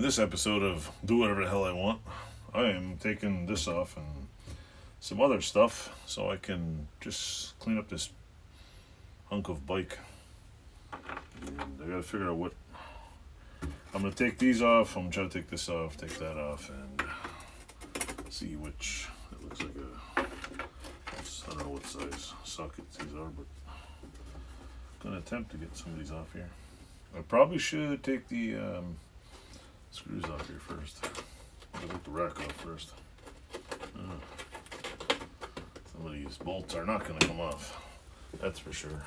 this episode of Do Whatever the Hell I Want, I am taking this off and some other stuff so I can just clean up this hunk of bike. And I gotta figure out what I'm gonna take. These off. I'm gonna try to take this off, take that off, and see which. It looks like a, I don't know what size sockets these are, but I'm gonna attempt to get some of these off here. I probably should take the screws off here first. I'll take the rack off first. Some of these bolts are not going to come off, that's for sure.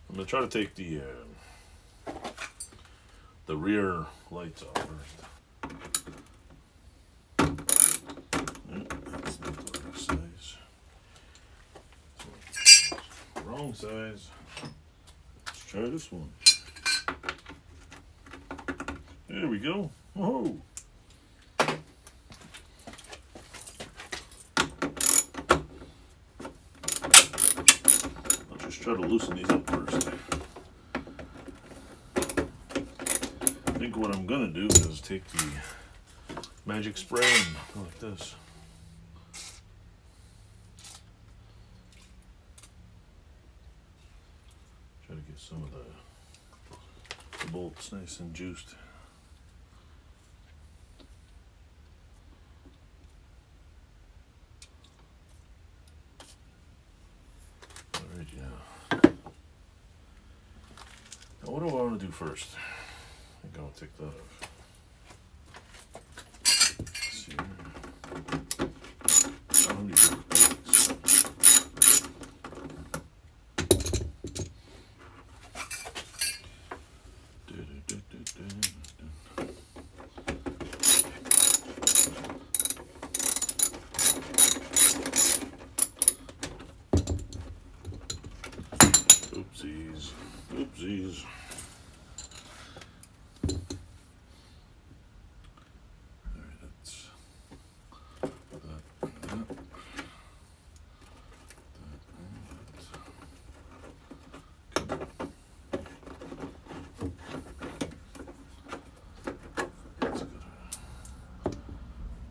I'm going to try to take the rear lights off first. That's not the right size. Wrong size. Let's try this one. There we go. Oh. I'll just try to loosen these up first. I think what I'm gonna do is take the magic spray and go like this. Try to get some of the bolts nice and juiced. Alright, yeah. Now what do I want to do first? I think I'll take that off. Let's see. How many bolts? Oopsies. Oopsies. Alright, that's that. It's got a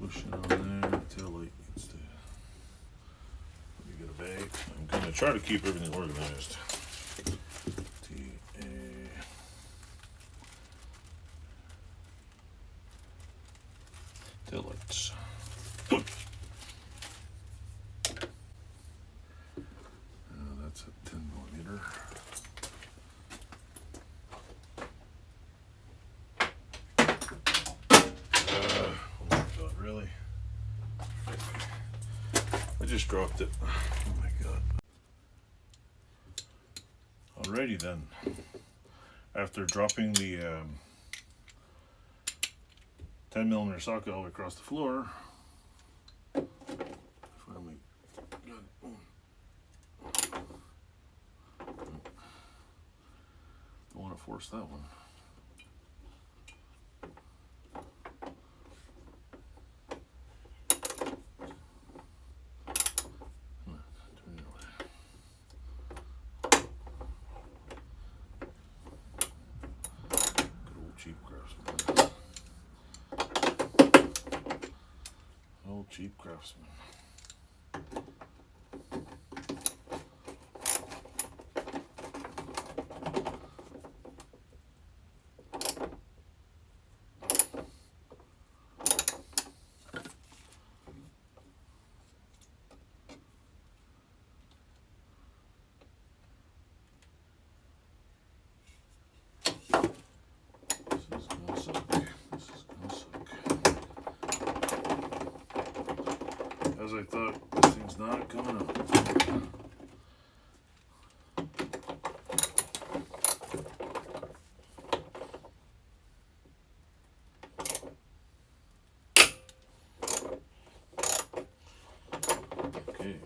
bushing on there. Tail light needs to. Let me get a bag. I'm gonna try to keep everything organized. Tail lights. That's a 10mm. Oh my god, really? I just dropped it. Oh my god. Alrighty then. After dropping the 10mm socket all the way across the floor, finally got one. Don't want to force that one. Cheap craftsman. This is gonna suck. This is gonna suck. As I thought, this thing's not coming up. Okay.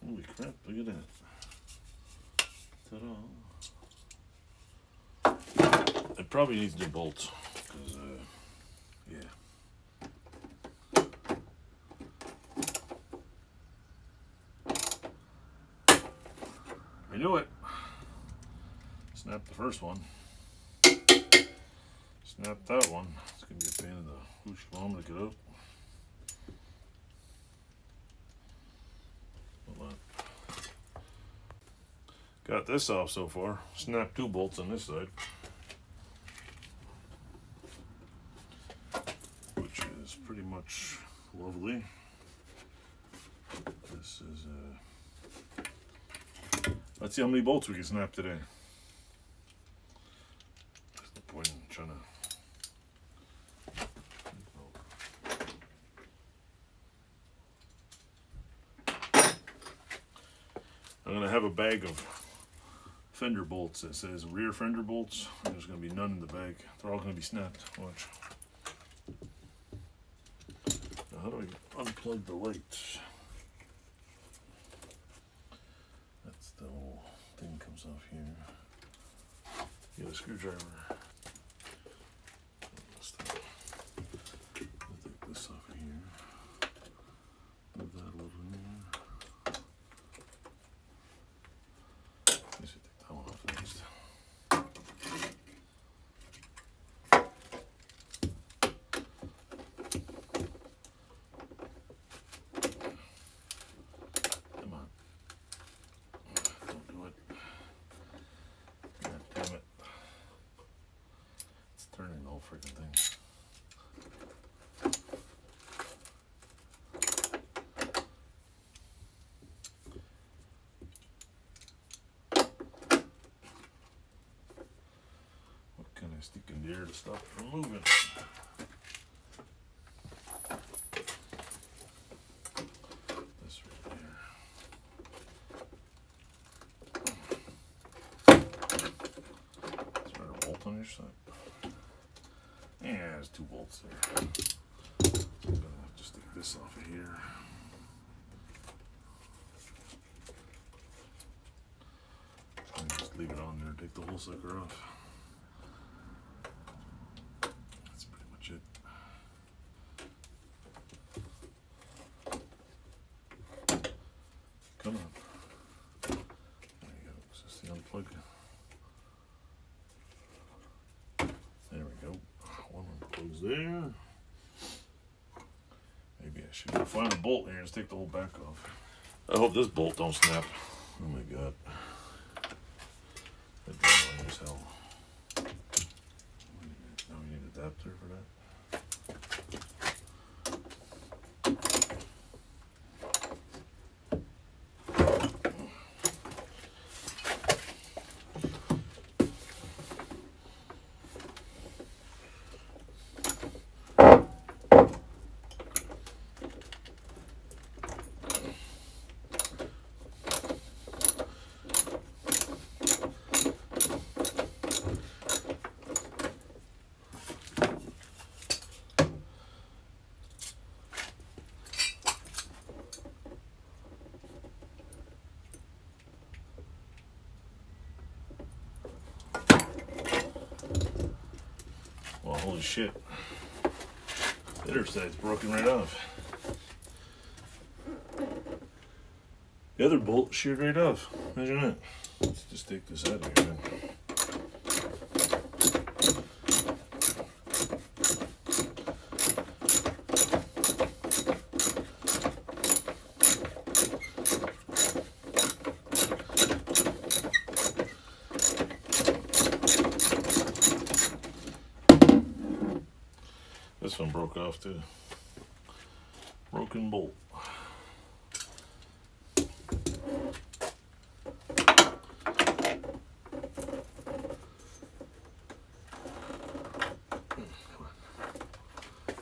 Holy crap, look at that. probably needs new bolts. Cause, yeah. I knew it. Snap the first one. Snap that one. It's gonna be a pain in the hooch bomb to get out. Hold on. Got this off so far. Snap 2 bolts on this side, which is pretty much lovely. This is let's see how many bolts we can snap today. There's no point in trying to. I'm gonna have a bag of fender bolts that says rear fender bolts. There's gonna be none in the bag. They're all gonna be snapped. Watch. Now how do I unplug the lights? That's the whole thing comes off here. Get a screwdriver. I'll take this off of here. Move that over there. I should take that one off next. Come on. Don't do it. God damn it. It's turning the whole freaking thing. Sticking there to stop it from moving. This right there. Is there a bolt on your side? Yeah, there's 2 bolts there. I'm gonna have to stick this off of here. And just leave it on there, take the whole sucker off. Come on. There you go. Is this the unplug? There we go. One unplugs there. Maybe I should go find a bolt here and just take the whole back off. I hope this bolt don't snap. Oh my god. That'd be annoying as hell. Now we need an adapter for that. Well, holy shit. The other side's broken right off. The other bolt sheared right off. Imagine that. Let's just take this out of here then. This one broke off too. Broken bolt.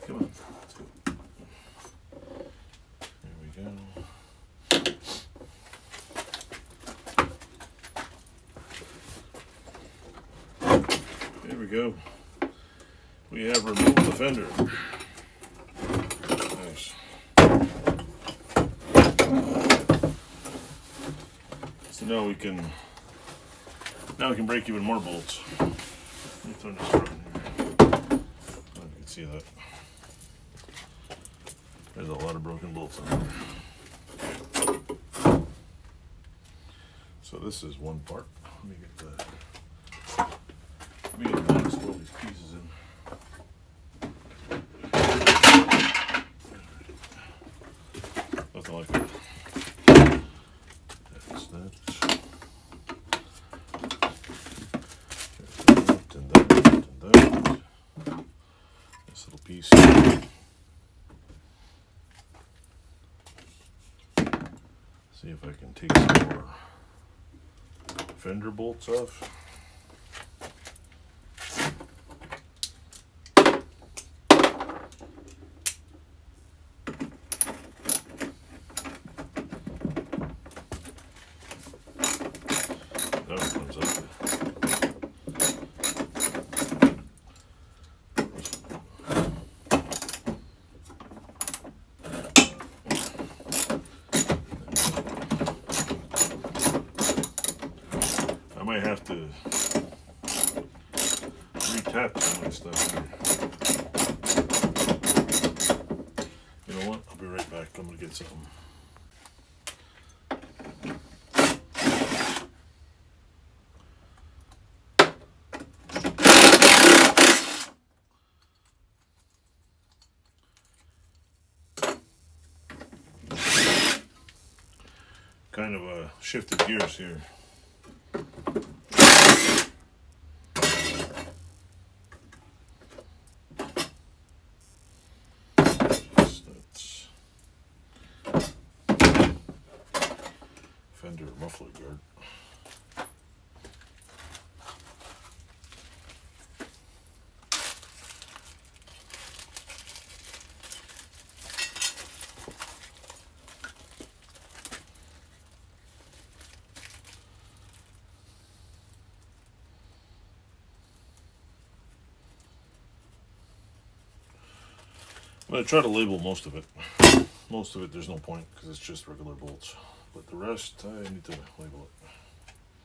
Come on. Let's go. There we go. There we go. We have removed the fender. Nice. So now we can break even more bolts. me turn this around here. You can see that. There's a lot of broken bolts on there. So this is one part. Let me get the box with all these pieces in. Nothing like that. That's that. And that. This little piece. See if I can take some more fender bolts off. That one comes up. I might have to retap some of this stuff here. You know what? I'll be right back. I'm gonna get something. Kind of shifted gears here. Fender muffler guard. I'm going to try to label most of it. Most of it there's no point because it's just regular bolts. But the rest I need to label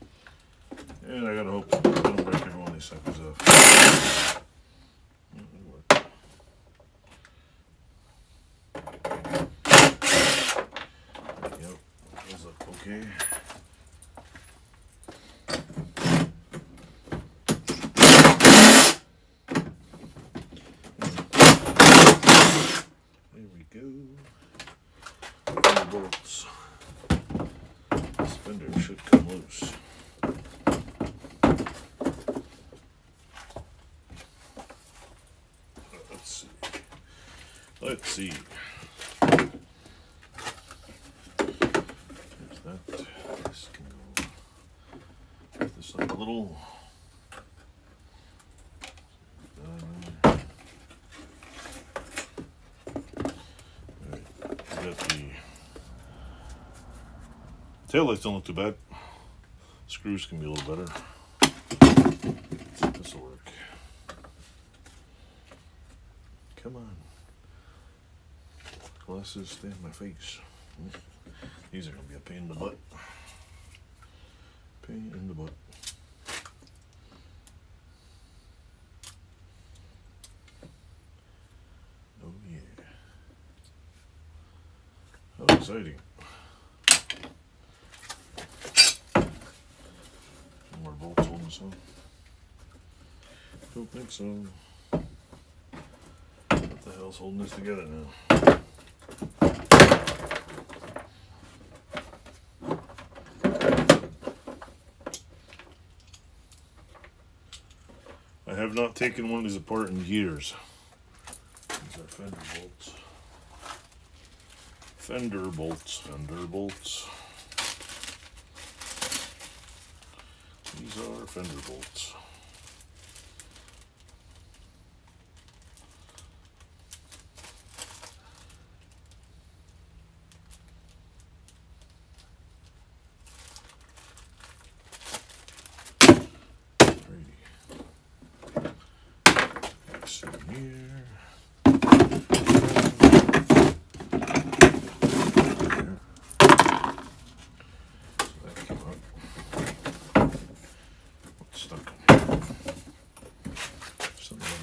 it. And I gotta hope I don't break every one of these suckers off. Yep, goes up okay. There we go. Bolts. This fender should come loose. Let's see. There's that. This can go. Put this up a little. Taillights don't look too bad. Screws can be a little better. Let's see if this will work. Come on. Glasses stay in my face. These are going to be a pain in the butt. Pain in the butt. Oh yeah. How exciting. More bolts on this one. Don't think so. What the hell's holding this together now? I have not taken one of these apart in years. These are fender bolts. Fender bolts, fender bolts. These are fender bolts.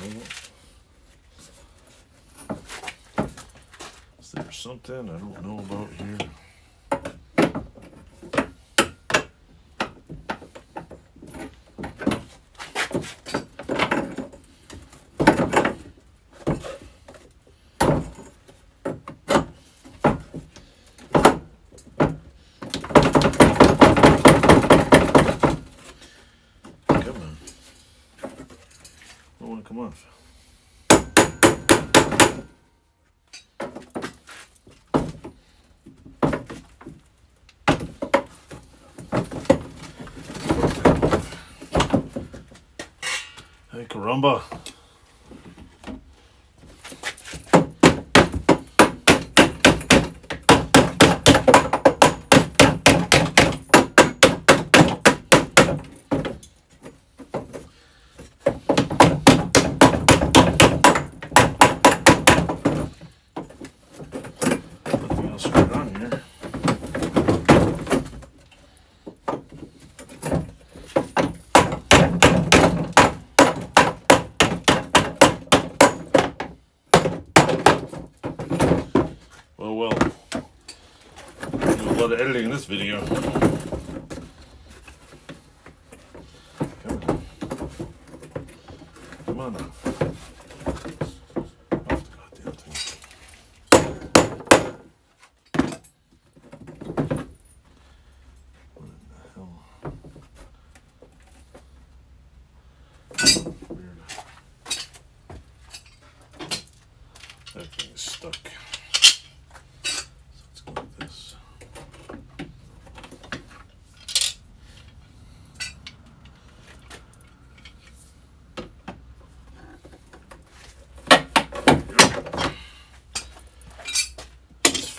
Is there something I don't know about here? Come off. Hey, caramba. Well, I'll do a lot of editing in this video. Come on now. Off the goddamn thing. What in the hell? Weird. That thing is stuck.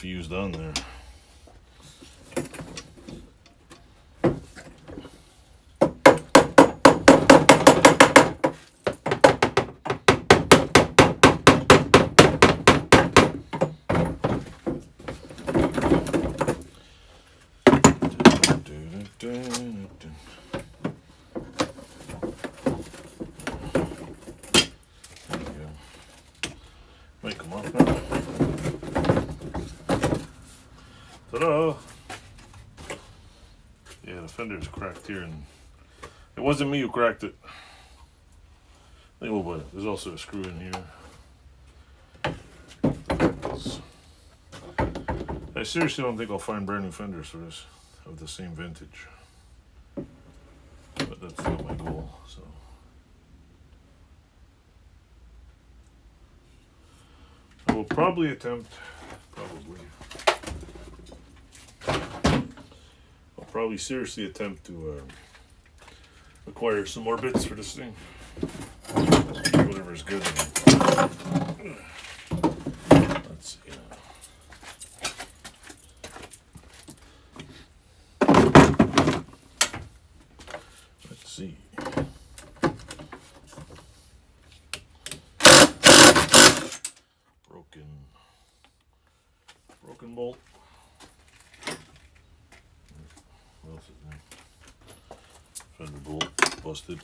Fused on there. Might come off now. Ta-da! Yeah, the fender's cracked here, and it wasn't me who cracked it. Oh, but there's also a screw in here. I seriously don't think I'll find brand new fenders for this of the same vintage. But that's not my goal, so. I will probably attempt, I'll probably seriously attempt to acquire some more bits for this thing. Whatever's good. Let's see. Let's see. Broken bolt. What else is there? Fender bolt busted.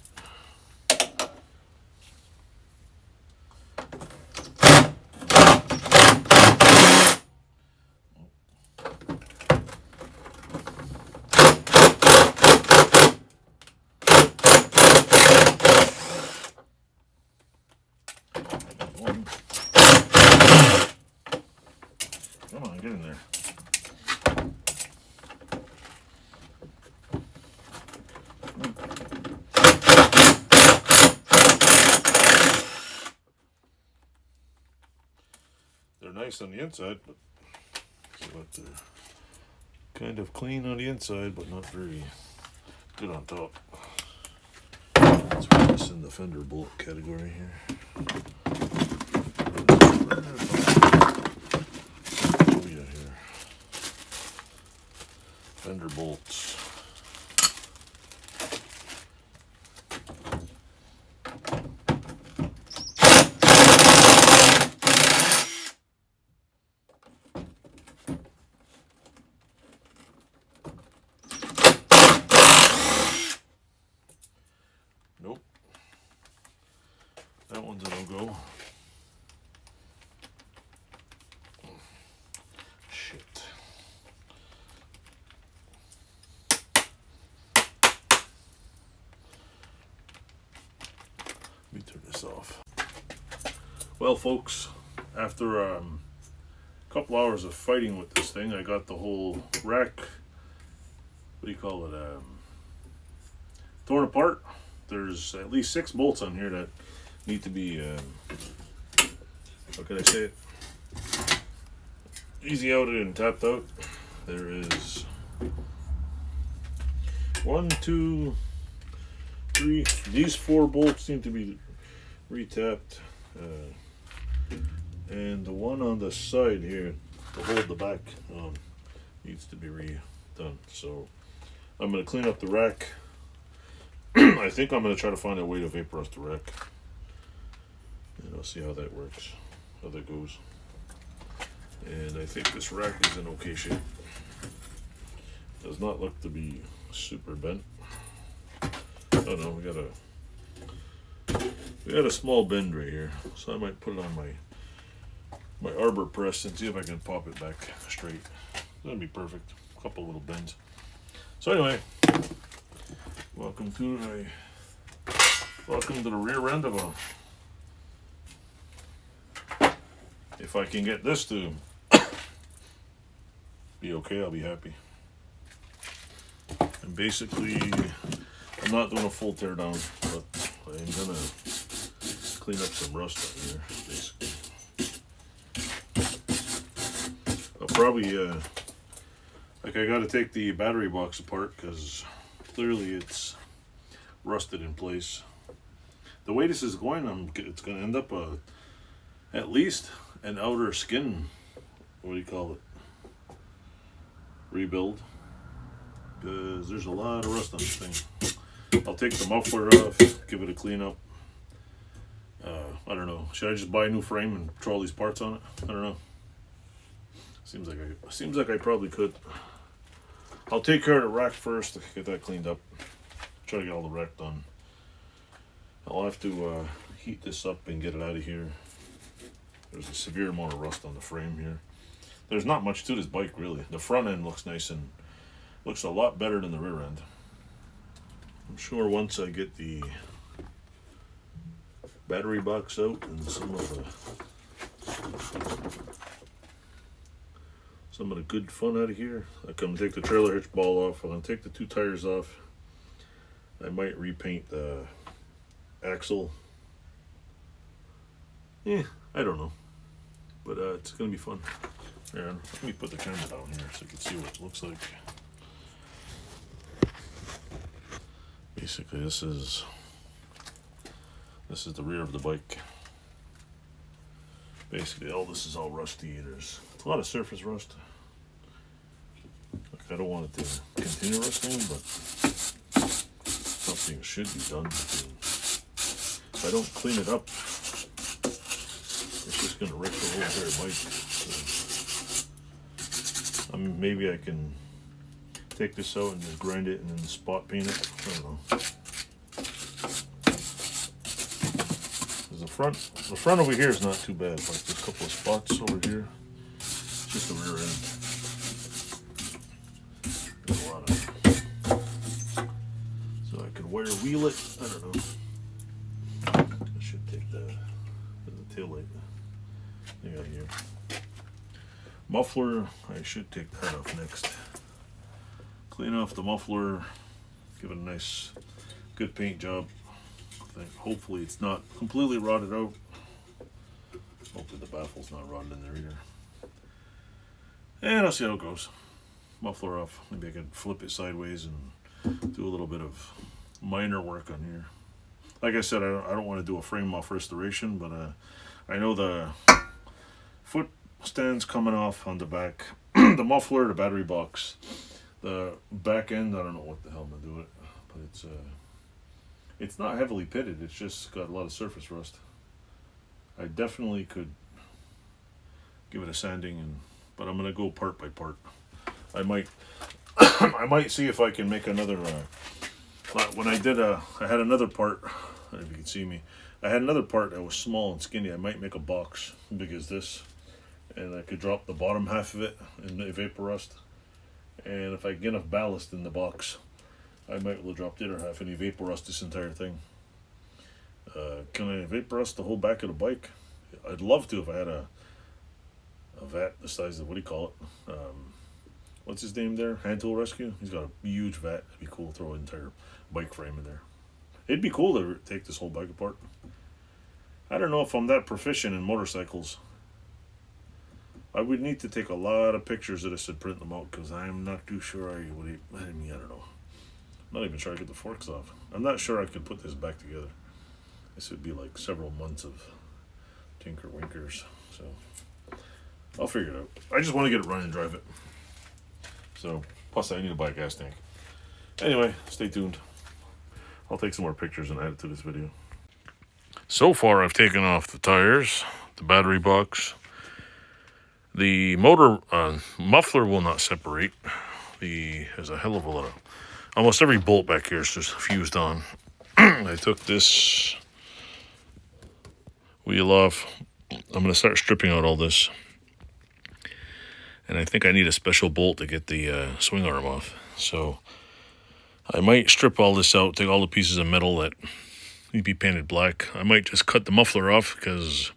Come on, get in there. They're nice on the inside, but they're kind of clean on the inside, but not very good on top. Let's put this in the fender bolt category here. Fender bolts. Nope. That one's a no-go. Shit. Let me turn this off. Well, folks, after a couple hours of fighting with this thing, I got the whole rack, what do you call it, torn apart. There's at least 6 bolts on here that need to be, how can I say it, easy outed and tapped out. There is 1, 2, 3, these 4 bolts need to be retapped, and the one on the side here to hold the back needs to be redone. So I'm going to clean up the rack. I think I'm going to try to find a way to vaporize the rack, and I'll see how that works, how that goes. And I think this rack is in okay shape. Does not look to be super bent. Oh no, we got a small bend right here, so I might put it on my arbor press and see if I can pop it back straight. That'd be perfect. A couple little bends. So anyway, welcome to the rear end of a. If I can get this to be okay, I'll be happy. And basically, I'm not doing a full tear down, but I'm gonna clean up some rust on here, basically. I'll probably, like, I gotta take the battery box apart because clearly it's rusted in place. The way this is going, it's gonna end up at least an outer skin, what do you call it, rebuild, because there's a lot of rust on this thing. I'll take the muffler off, give it a clean up. I don't know, should I just buy a new frame and throw all these parts on it? I don't know. Seems like I probably could. I'll take care of the rack first, get that cleaned up. Try to get all the rack done. I'll have to heat this up and get it out of here. There's a severe amount of rust on the frame here. There's not much to this bike really. The front end looks nice and looks a lot better than the rear end. I'm sure once I get the battery box out and some of the good fun out of here, I come take the trailer hitch ball off. I'm gonna take the 2 tires off. I might repaint the axle. Yeah, I don't know, but it's gonna be fun. Here, let me put the camera down here so you can see what it looks like. Basically, this is the rear of the bike. Basically, all this is all rusty. There's a lot of surface rust. Look, I don't want it to continue rusting, but something should be done. If I don't clean it up, it's just going to wreck the whole entire bike. So, maybe I can take this out and just grind it and then spot paint it. I don't know. The front over here is not too bad. Like there's a couple of spots over here. It's just the rear end. There's a lot of. So I could wire wheel it. I don't know. I should take the tail light thing out of here. Muffler. I should take that off next. Clean off the muffler. Give it a nice, good paint job. Hopefully it's not completely rotted out. Hopefully the baffle's not rotted in there either. And I'll see how it goes. Muffler off. Maybe I could flip it sideways and do a little bit of minor work on here. Like I said, I don't want to do a frame off restoration, but I know the foot stand's coming off on the back. The muffler, the battery box, the back end, I don't know what the hell I'm gonna do it, but it's not heavily pitted, it's just got a lot of surface rust. I definitely could give it a sanding, but I'm gonna go part by part. I might I might see if I can make another when I had another part, if you can see me, I had another part that was small and skinny. I might make a box big as this, and I could drop the bottom half of it in the vapor rust. And if I get enough ballast in the box, I might be able to drop the other half and vapor rust this entire thing. Can I vapor rust the whole back of the bike? I'd love to if I had a vat the size of, what do you call it? What's his name there? Hand Tool Rescue? He's got a huge vat. It'd be cool to throw an entire bike frame in there. It'd be cool to take this whole bike apart. I don't know if I'm that proficient in motorcycles. I would need to take a lot of pictures of this and print them out, because I'm not too sure I don't know. I'm not even sure I get the forks off. I'm not sure I could put this back together. This would be like several months of tinker winkers. So I'll figure it out. I just want to get it running and drive it. So, plus I need to buy a gas tank. Anyway, stay tuned. I'll take some more pictures and add it to this video. So far I've taken off the tires, the battery box. The motor muffler will not separate. There's a hell of a lot of, almost every bolt back here is just fused on. I took this wheel off. I'm going to start stripping out all this. And I think I need a special bolt to get the swing arm off. So I might strip all this out, take all the pieces of metal that need to be painted black. I might just cut the muffler off because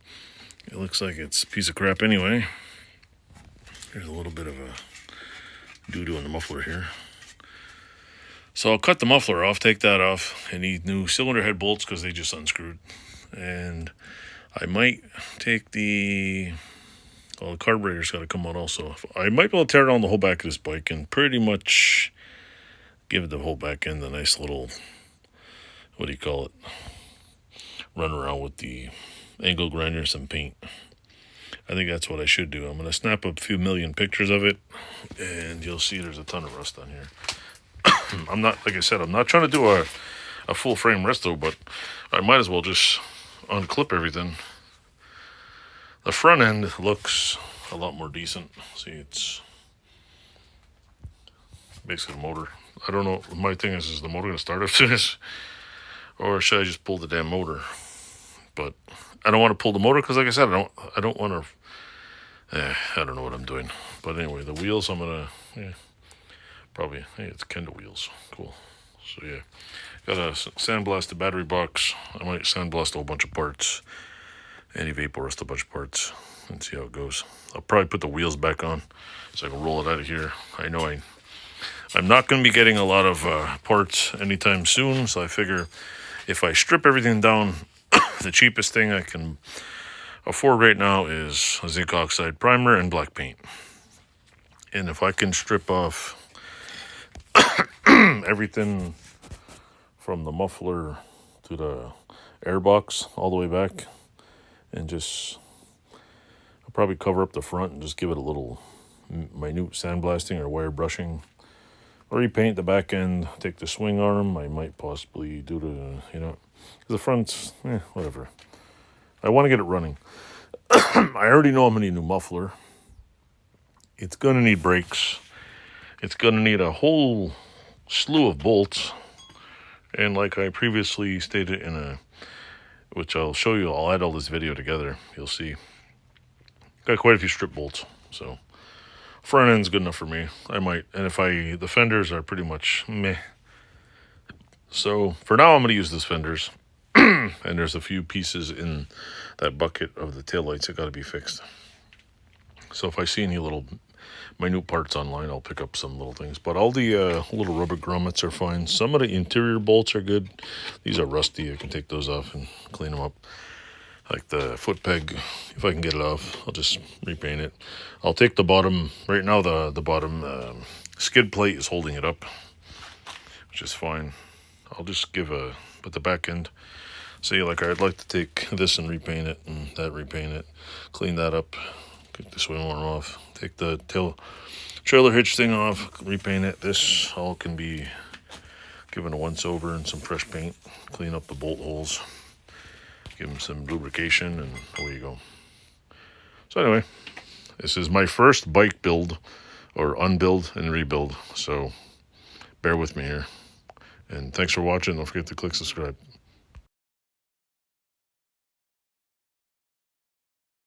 it looks like it's a piece of crap anyway. There's a little bit of a doo-doo in the muffler here. So I'll cut the muffler off, take that off. I need new cylinder head bolts because they just unscrewed. And I might take the carburetor's got to come out also. I might be able to tear down the whole back of this bike and pretty much give the whole back end a nice little, what do you call it, run around with the angle grinder and some paint. I think that's what I should do. I'm going to snap up a few million pictures of it, and you'll see there's a ton of rust on here. I'm not, like I said, I'm not trying to do a full frame resto, but I might as well just unclip everything. The front end looks a lot more decent. See, it's basically the motor. I don't know, my thing is the motor going to start after this? Or should I just pull the damn motor? But I don't want to pull the motor because, like I said, I don't want to, I don't know what I'm doing. But anyway, the wheels, I'm going to, probably, hey, it's Kenda wheels. Cool. So yeah, got a sandblast the battery box. I might sandblast a whole bunch of parts. And vapor rust a bunch of parts and see how it goes. I'll probably put the wheels back on so I can roll it out of here. I know I'm not going to be getting a lot of parts anytime soon, so I figure if I strip everything down, the cheapest thing I can afford right now is a zinc oxide primer and black paint. And if I can strip off everything from the muffler to the airbox all the way back, and just, I'll probably cover up the front and just give it a little minute sandblasting or wire brushing. Repaint the back end, take the swing arm. I might possibly do the front's, whatever. I want to get it running. I already know I'm going to need a new muffler. It's going to need brakes. It's going to need a whole slew of bolts. And like I previously stated which I'll show you, I'll add all this video together, you'll see. Got quite a few strip bolts, so front end's good enough for me. I might, and the fenders are pretty much meh. So for now I'm going to use those fenders. And there's a few pieces in that bucket of the taillights that got to be fixed. So if I see any little minute parts online, I'll pick up some little things. But all the little rubber grommets are fine. Some of the interior bolts are good. These are rusty. I can take those off and clean them up. Like the foot peg, if I can get it off, I'll just repaint it. I'll take the bottom, right now the bottom skid plate is holding it up, which is fine. I'll just but the back end, say like I'd like to take this and repaint it, and that repaint it, clean that up, get the swing arm off, take the trailer hitch thing off, repaint it. This all can be given a once over and some fresh paint, clean up the bolt holes, give them some lubrication, and away you go. So anyway, this is my first bike build, or unbuild and rebuild, so bear with me here. And thanks for watching. Don't forget to click subscribe.